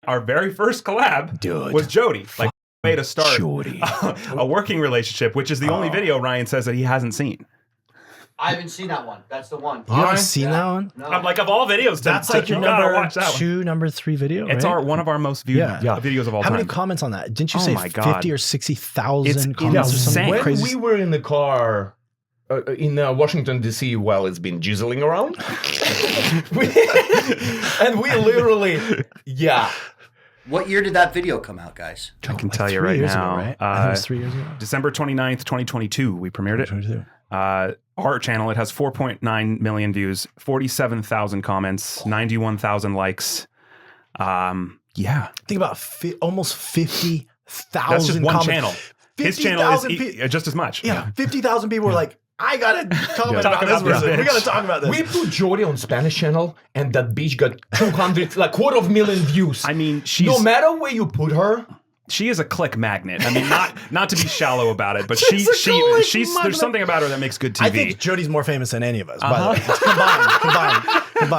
Our very first collab was Jody. Like, way to start a working relationship, which is the only video Ryan says that he hasn't seen. I haven't seen that one. That's the one. You haven't seen that one? No. I'm like, of all videos, That's like your number 2, number 3 video. It's right? one of our most viewed videos of all How time. many comments on that? Didn't you say my 50 God. or 60,000 It's comments or something insane. crazy? When we were in the car in Washington, D.C., while it's been jizzling around, and we literally, What year did that video come out, guys? I can tell Like you 3 right years now. ago, right? I think it was 3 years ago. December 29th, 2022, we premiered it. 2022. Our channel, it has 4.9 million views, 47,000 comments, 91,000 likes. Yeah. Think about almost 50,000 That's just one comments. channel. His channel is just as much. Yeah, 50,000 people were like, I gotta comment Talk about this about person. this We gotta bitch. talk about this. we put Jody on Spanish channel, and that bitch got 200, like 250,000 views. I mean, no matter where you put her, she is a click magnet. I mean, not to be shallow about it, but she's there's something about her that makes good TV. I think Jody's more famous than any of us, by the way. Combined.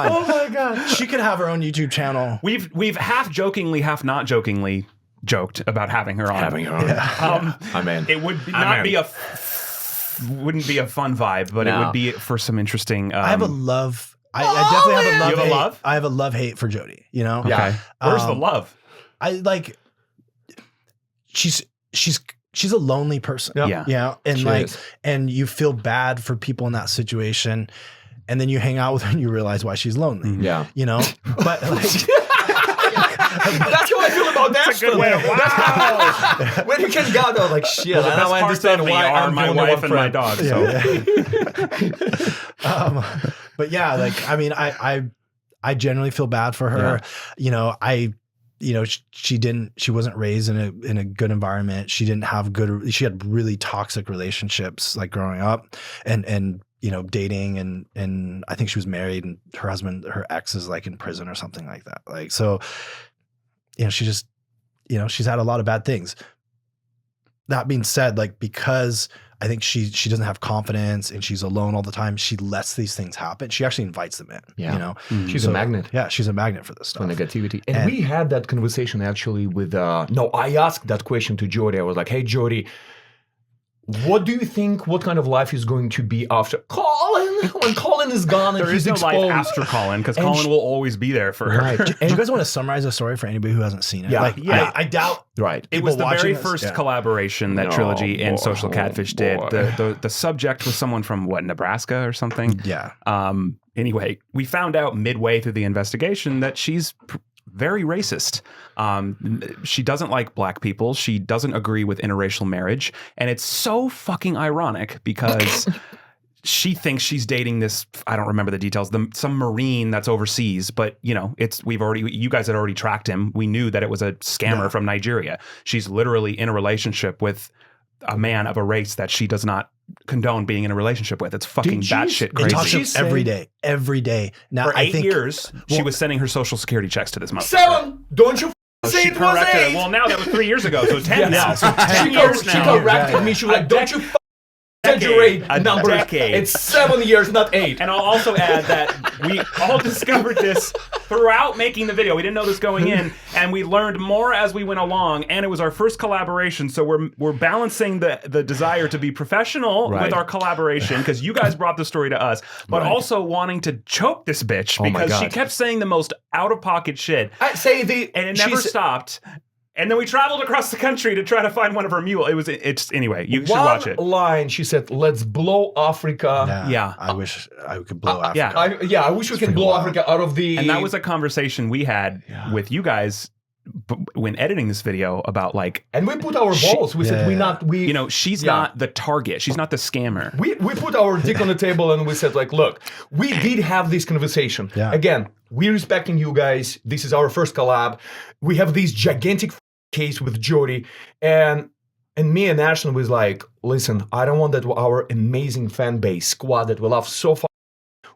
oh my God. She could have her own YouTube channel. We've half jokingly, half not jokingly joked about having her on. I mean, it would wouldn't be a fun vibe, but it would be for some interesting. I have a love. I definitely have a love. You have a love? I have a love hate for Jody. You know. Okay. Where's the love? I like. She's a lonely person. Yeah. Yeah. And She like, is. and you feel bad for people in that situation, and then you hang out with her and you realize why she's lonely. Yeah. You know. But like. That's how I feel about that. That's a good way. Wow. When you can go though, like shit. Well, the I best now parts understand of me why are I'm my the only wife one and my friend. dog. So. But yeah, like I mean, I generally feel bad for her. Yeah. She wasn't raised in a good environment. She had really toxic relationships like growing up, and dating, and I think she was married, and her ex is like in prison or something like that. Like, so, she just, she's had a lot of bad things. That being said, like, because I think she doesn't have confidence and she's alone all the time, she lets these things happen. She actually invites them in. Yeah. She's a magnet. Yeah, she's a magnet for this stuff. For negativity. And we had that conversation actually with, I asked that question to Jody. I was like, hey, Jody, what do you think, what kind of life is going to be after Colin? When Colin is gone and There he's is no exposed. life after Colin, because Colin will always be there for her. Right. Do you guys want to summarize the story for anybody who hasn't seen it? Yeah. Like, Yeah. I doubt. Right. It was people the very watching this- first yeah. collaboration that No, Trilogy and boy, Social Catfish did. boy. The subject was someone from Nebraska or something. Yeah. Anyway, we found out midway through the investigation that she's very racist. She doesn't like black people. She doesn't agree with interracial marriage. And it's so fucking ironic because she thinks she's dating this, I don't remember the details, some Marine that's overseas, but you guys had already tracked him. We knew that it was a scammer from Nigeria. She's literally in a relationship with a man of a race that she does not condone being in a relationship with. It's fucking batshit They talk crazy. to her every day. Now, For I 8 think years, she was sending her social security checks to this motherfucker. 7! Don't you say She it was corrected 8? it. Well, now that was 3 years ago, so 10 now. so 10 10 years She now. corrected me. She was like, don't you exaggerate A numbers. decade. It's 7 years, not 8. And I'll also add that we all discovered this throughout making the video. We didn't know this going in, and we learned more as we went along. And it was our first collaboration, so we're balancing the desire to be professional with our collaboration because you guys brought the story to us, but also wanting to choke this bitch because she kept saying the most out of pocket shit. I say And it never stopped. And then we traveled across the country to try to find one of her mules. Anyway, you should watch it. One line, she said, let's blow Africa. Yeah. I wish I could blow Africa. I wish we can blow wild. Africa out of the... And that was a conversation we had with you guys when editing this video about like... And we put our balls. We said, she's not the target. She's not the scammer. We put our dick on the table and we said, like, look, we did have this conversation. Yeah. Again, we're respecting you guys. This is our first collab. We have this gigantic case with Jody. And me and Ashton was like, listen, I don't want that our amazing fan base squad that we love so far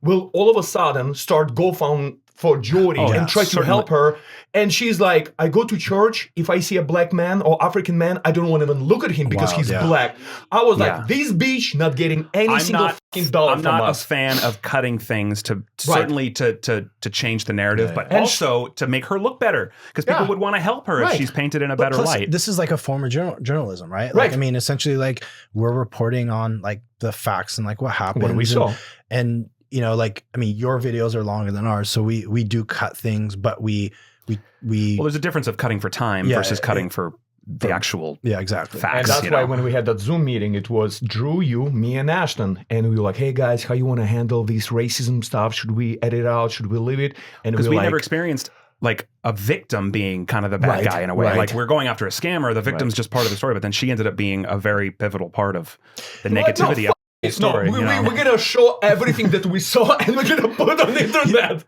will all of a sudden start GoFundMe for Jody Oh, and yeah, try to certainly. help her. And she's like, I go to church. If I see a black man or African man, I don't want to even look at him because Wild, he's yeah. black. I was Yeah. like, this bitch not getting any I'm single not- fucking dollar I'm from not us. a fan of cutting things to certainly to change the narrative, Yeah, but yeah. also to make her look better because people Yeah. would want to help her Right. if she's painted in a But better plus, light. This is like a form of journalism, right? Right. Like, I mean, essentially, like we're reporting on like the facts and like what happened. What we saw. And you know, like I mean, your videos are longer than ours, so we do cut things, but we Well, there's a difference of cutting for time Yeah, versus cutting for the actual yeah, exactly. facts. And that's you why know? when we had that Zoom meeting, it was Drew, you, me, and Ashton. And we were like, hey guys, how you want to handle this racism stuff? Should we edit out? Should we leave it? And Because we we were like, never experienced like a victim being kind of the bad Right, guy in a way. right. Like we're going after a scammer, the victim's just part of the story, but then she ended up being a very pivotal part of the negativity of the story. no, you know? we're going to show everything that we saw and we're going to put it on the internet.